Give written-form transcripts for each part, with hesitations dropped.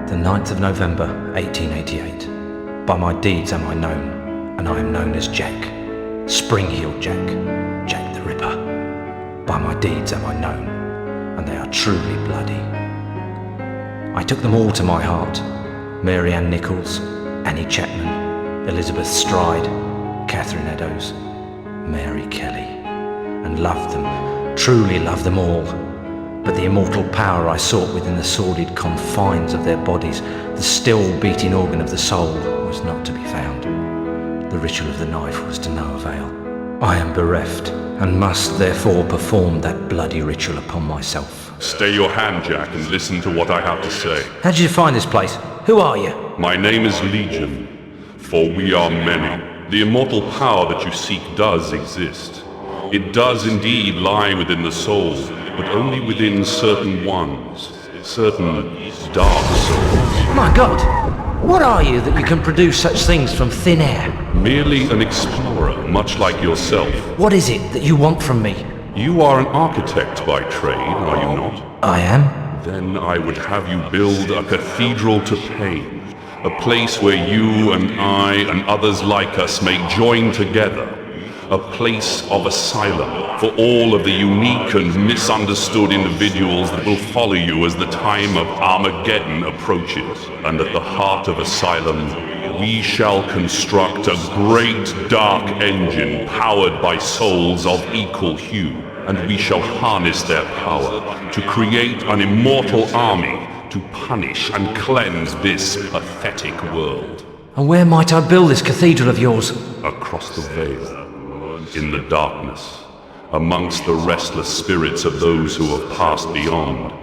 The 9th of November, 1888. By my deeds am I known, and I am known as Jack. Spring-heeled Jack, Jack the Ripper. By my deeds am I known, and they are truly bloody. I took them all to my heart. Mary Ann Nichols, Annie Chapman, Elizabeth Stride, Catherine Eddowes, Mary Kelly, and loved them, truly loved them all. But the immortal power I sought within the sordid confines of their bodies, the still beating organ of the soul, was not to be found. The ritual of the knife was to no avail. I am bereft, and must therefore perform that bloody ritual upon myself. Stay your hand, Jack, and listen to what I have to say. How did you find this place? Who are you? My name is Legion, for we are many. The immortal power that you seek does exist. It does indeed lie within the soul, but only within certain ones, certain dark souls. My God! What are you that you can produce such things from thin air? Merely an explorer, much like yourself. What is it that you want from me? You are an architect by trade, are you not? I am. Then I would have you build a cathedral to pain, a place where you and I and others like us may join together. A place of asylum for all of the unique and misunderstood individuals that will follow you as the time of Armageddon approaches. And at the heart of asylum, we shall construct a great dark engine powered by souls of equal hue. And we shall harness their power to create an immortal army to punish and cleanse this pathetic world. And where might I build this cathedral of yours? Across the veil. In the darkness, amongst the restless spirits of those who have passed beyond,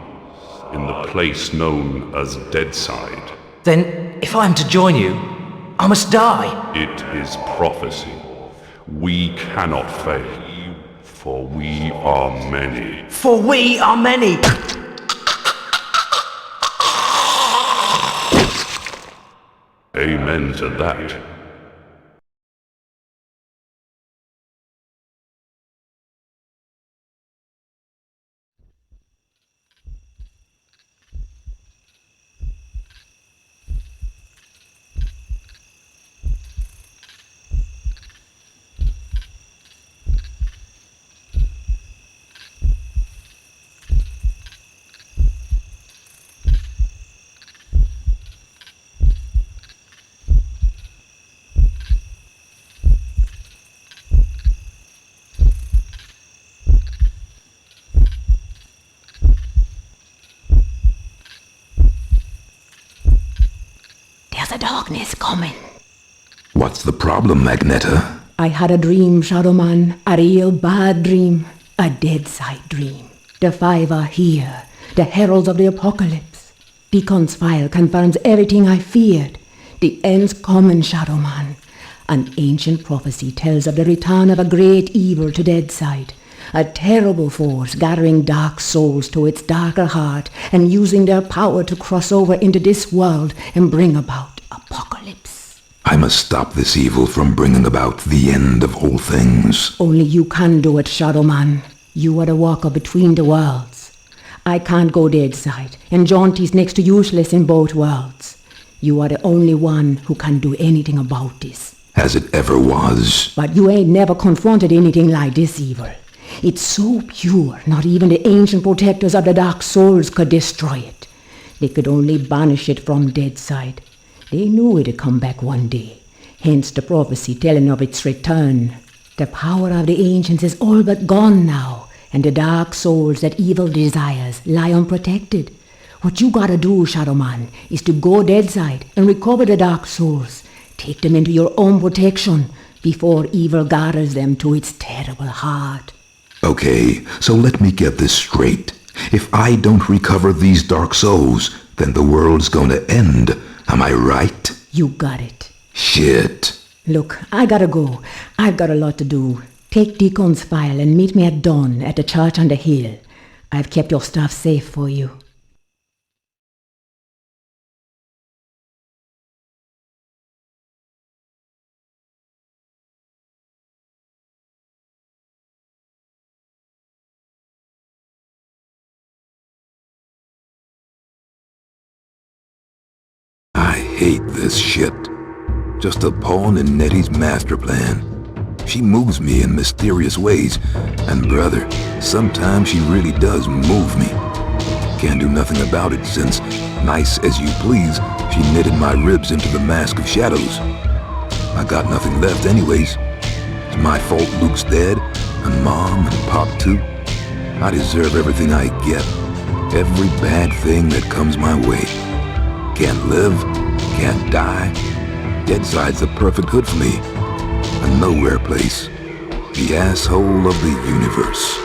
in the place known as Deadside. Then, if I am to join you, I must die. It is prophecy. We cannot fail, for we are many. For we are many! Amen to that. The darkness coming. What's the problem, Magneta? I had a dream, Shadow Man. A real bad dream. A Deadside dream. The five are here. The heralds of the apocalypse. Beacon's file confirms everything I feared. The end's coming, Shadow Man. An ancient prophecy tells of the return of a great evil to Deadside. A terrible force gathering dark souls to its darker heart and using their power to cross over into this world and bring about apocalypse. I must stop this evil from bringing about the end of all things. Only you can do it, Shadow Man. You are the walker between the worlds. I can't go Deadside, and Jaunty's next to useless in both worlds. You are the only one who can do anything about this. As it ever was. But you ain't never confronted anything like this evil. It's so pure, not even the ancient protectors of the dark souls could destroy it. They could only banish it from Deadside. They knew it'd come back one day, hence the prophecy telling of its return. The power of the ancients is all but gone now, and the dark souls that evil desires lie unprotected. What you gotta do, Shadow Man, is to go Deadside and recover the dark souls. Take them into your own protection before evil gathers them to its terrible heart. Okay, so let me get this straight. If I don't recover these dark souls, then the world's gonna end. Am I right? You got it. Shit. Look, I gotta go. I've got a lot to do. Take Deacon's file and meet me at dawn at the church on the hill. I've kept your stuff safe for you. I hate this shit. Just a pawn in Nettie's master plan. She moves me in mysterious ways, and brother, sometimes she really does move me. Can't do nothing about it since, nice as you please, she knitted my ribs into the mask of shadows. I got nothing left anyways. It's my fault Luke's dead, and Mom and Pop too. I deserve everything I get. Every bad thing that comes my way. Can't live, can't die. Deadside's the perfect hood for me. A nowhere place. The asshole of the universe.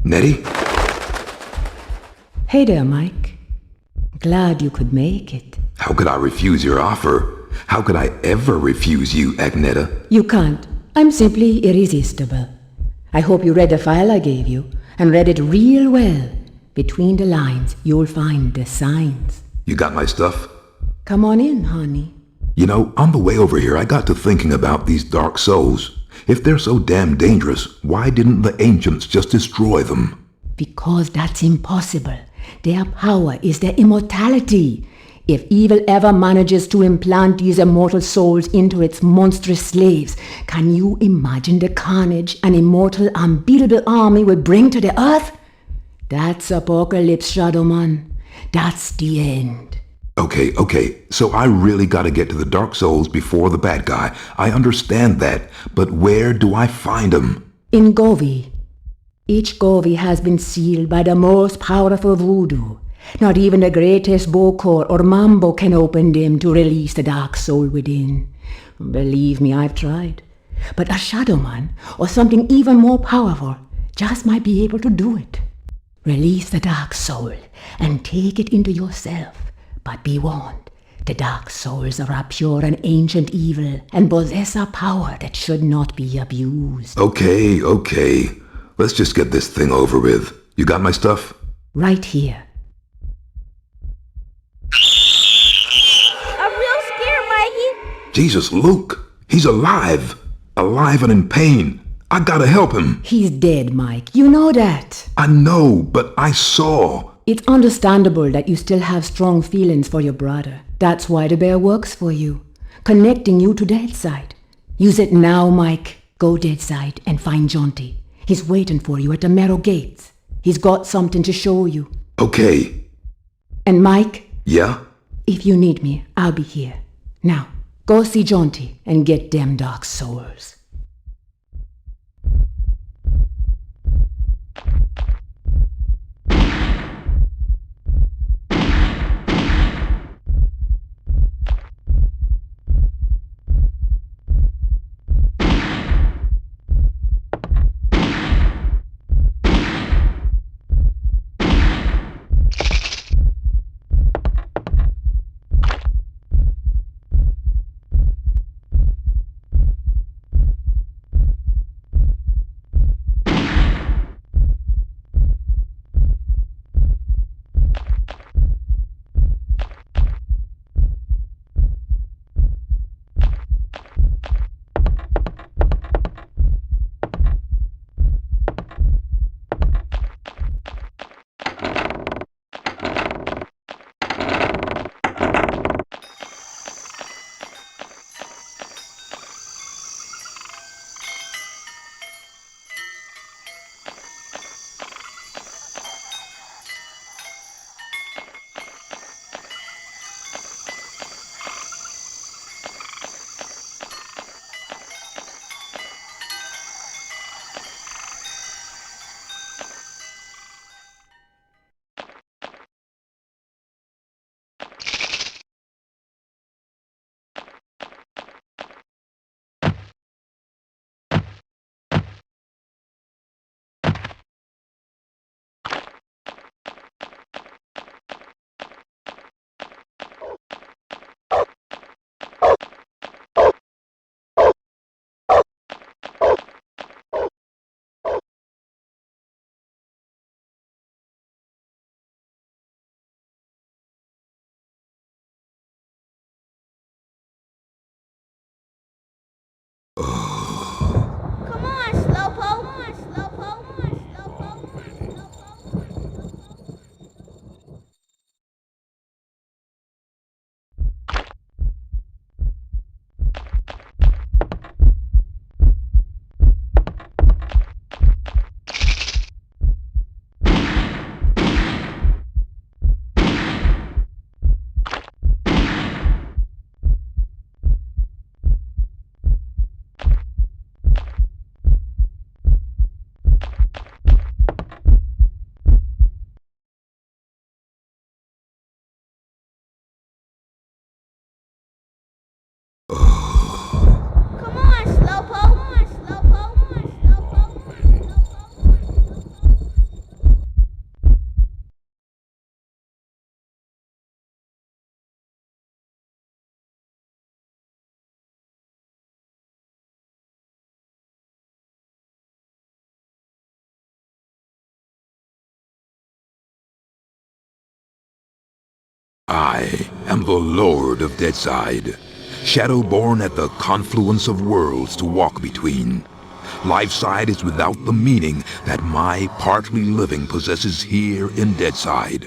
Nettie? Hey there, Mike. Glad you could make it. How could I refuse your offer? How could I ever refuse you, Agneta? You can't. I'm simply irresistible. I hope you read the file I gave you, and read it real well. Between the lines, you'll find the signs. You got my stuff? Come on in, honey. You know, on the way over here, I got to thinking about these dark souls. If they're so damn dangerous, why didn't the ancients just destroy them? Because that's impossible. Their power is their immortality. If evil ever manages to implant these immortal souls into its monstrous slaves, can you imagine the carnage an immortal, unbeatable army would bring to the earth? That's apocalypse, Shadowman. That's the end. Okay, so I really gotta get to the dark souls before the bad guy. I understand that, but where do I find them? In Govi. Each Govi has been sealed by the most powerful voodoo. Not even the greatest Bokor or Mambo can open them to release the dark soul within. Believe me, I've tried. But a Shadowman, or something even more powerful, just might be able to do it. Release the dark soul and take it into yourself. But be warned, the dark souls are a pure and ancient evil and possess a power that should not be abused. Okay. Let's just get this thing over with. You got my stuff? Right here. I'm real scared, Mikey. Jesus, Luke! He's alive! Alive and in pain! I gotta help him! He's dead, Mike. You know that. I know, but I saw! It's understandable that you still have strong feelings for your brother. That's why the bear works for you, connecting you to Deadside. Use it now, Mike. Go Deadside and find Jonty. He's waiting for you at the Marrow Gates. He's got something to show you. Okay. And Mike? Yeah? If you need me, I'll be here. Now, go see Jonty and get them dark souls. I am the Lord of Deadside, shadow-born at the confluence of worlds to walk between. Lifeside is without the meaning that my partly living possesses here in Deadside,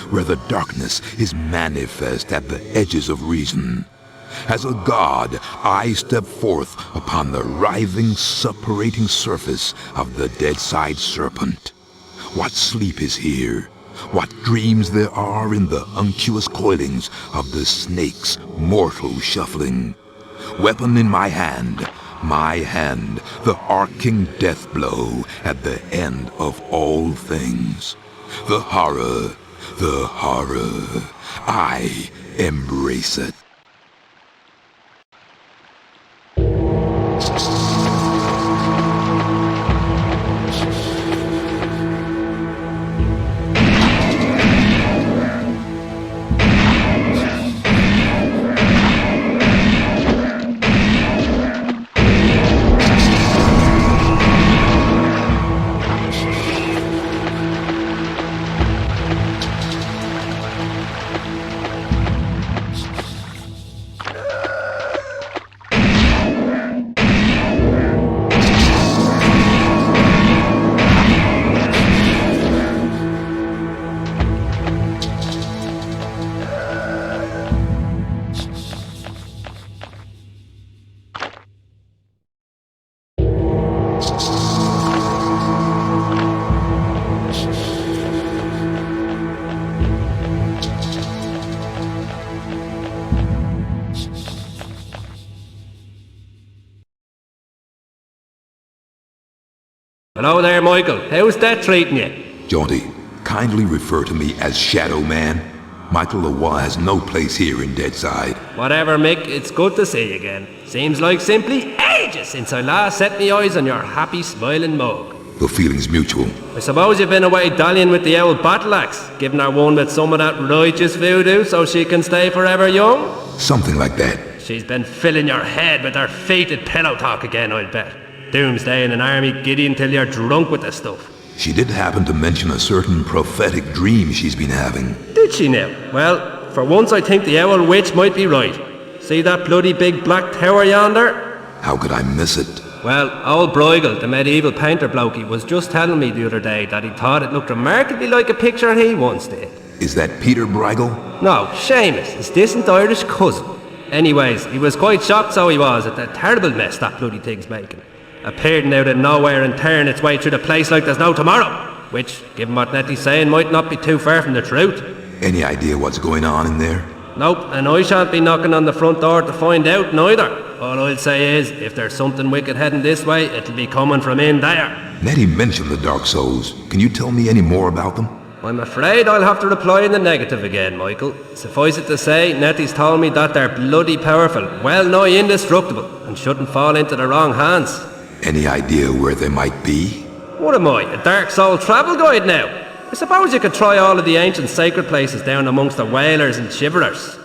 where the darkness is manifest at the edges of reason. As a god, I step forth upon the writhing, suppurating surface of the Deadside serpent. What sleep is here? What dreams there are in the unctuous coilings of the snake's mortal shuffling. Weapon in my hand, the arcing death blow at the end of all things. The horror, I embrace it. Hello there, Michael. How's that treating you? Jaunty, kindly refer to me as Shadow Man. Michael Leroy has no place here in Deadside. Whatever, Mick. It's good to see you again. Seems like simply ages since I last set me eyes on your happy, smiling mug. The feeling's mutual. I suppose you've been away dallying with the old battle axe, giving her one with some of that righteous voodoo so she can stay forever young? Something like that. She's been filling your head with her fated pillow talk again, I'll bet. Doomsday in an army giddy until you're drunk with the stuff. She did happen to mention a certain prophetic dream she's been having. Did she now? Well, for once I think the owl witch might be right. See that bloody big black tower yonder? How could I miss it? Well, old Bruegel, the medieval painter blokey, was just telling me the other day that he thought it looked remarkably like a picture he once did. Is that Peter Bruegel? No, Seamus, his distant Irish cousin. Anyways, he was quite shocked, so he was, at the terrible mess that bloody thing's making. Appearing out of nowhere and tearing its way through the place like there's no tomorrow. Which, given what Nettie's saying, might not be too far from the truth. Any idea what's going on in there? Nope, and I shan't be knocking on the front door to find out neither. All I'll say is, if there's something wicked heading this way, it'll be coming from in there. Nettie mentioned the Dark Souls. Can you tell me any more about them? I'm afraid I'll have to reply in the negative again, Michael. Suffice it to say, Nettie's told me that they're bloody powerful, well nigh indestructible, and shouldn't fall into the wrong hands. Any idea where they might be? What am I, a Dark Soul travel guide now? I suppose you could try all of the ancient sacred places down amongst the whalers and shiverers.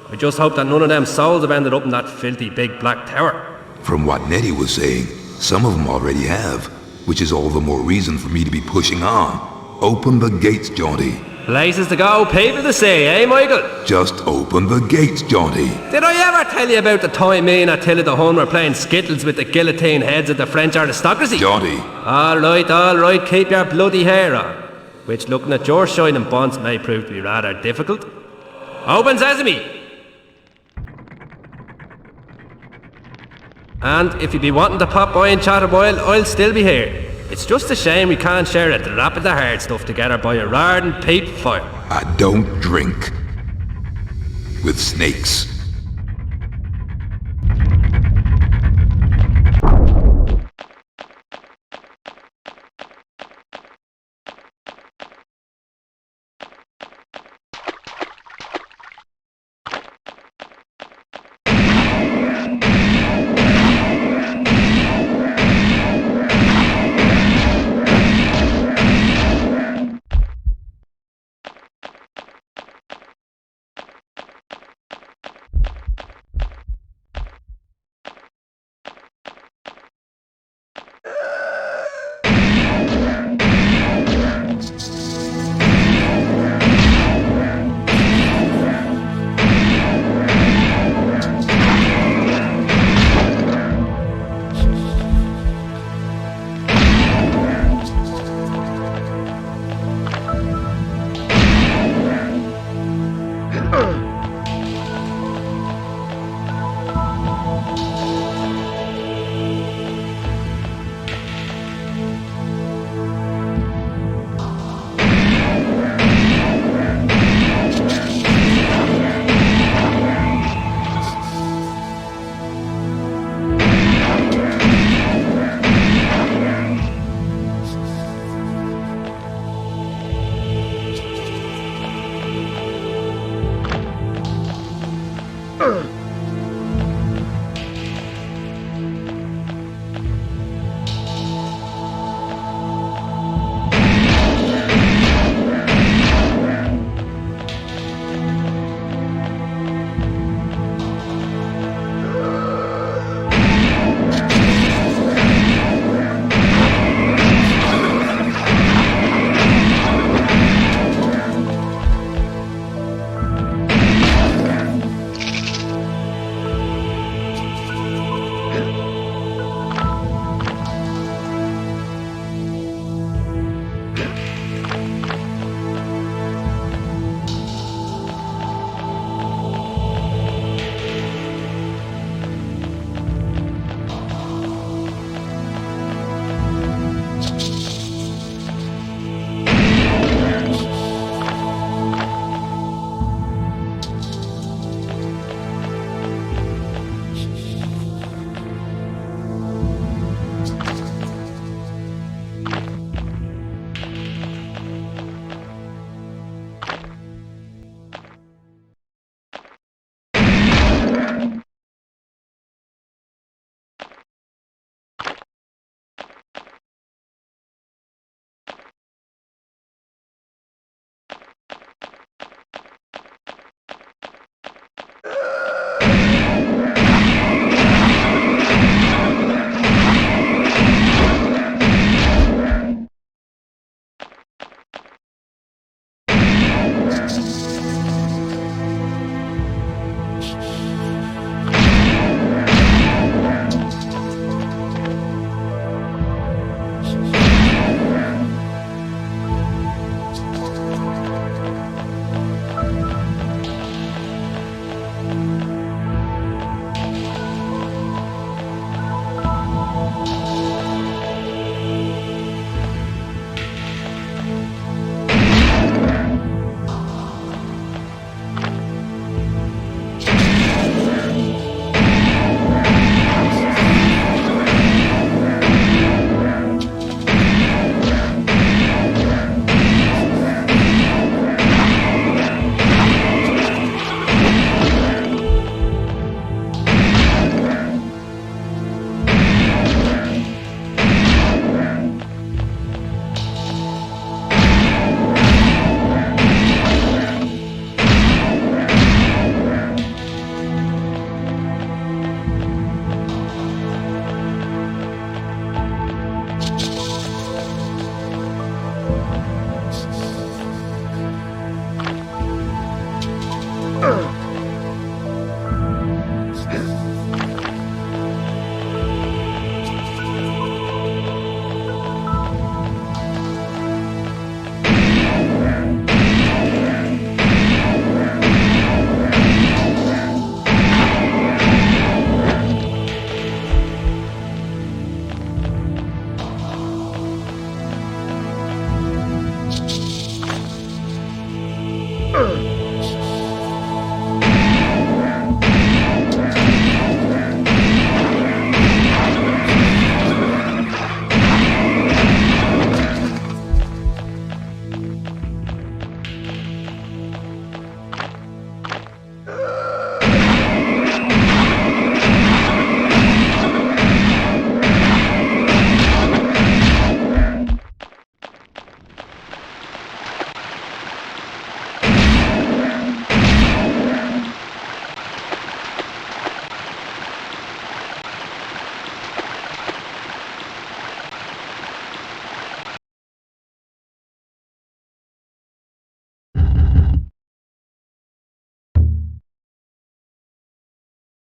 I just hope that none of them souls have ended up in that filthy big black tower. From what Nettie was saying, some of them already have, which is all the more reason for me to be pushing on. Open the gates, Jaunty. Places to go, people to see, eh, Michael? Just open the gates, Jaunty. Did I ever tell you about the time me and Attila the Hun were playing skittles with the guillotine heads of the French aristocracy? Jaunty. All right, keep your bloody hair on. Which, looking at your shining bonds, may prove to be rather difficult. Open sesame! And if you be wanting to pop by and chat a while, I'll still be here. It's just a shame we can't share a drop of the hard stuff together by a roaring peat fire. I don't drink with snakes. Ugh.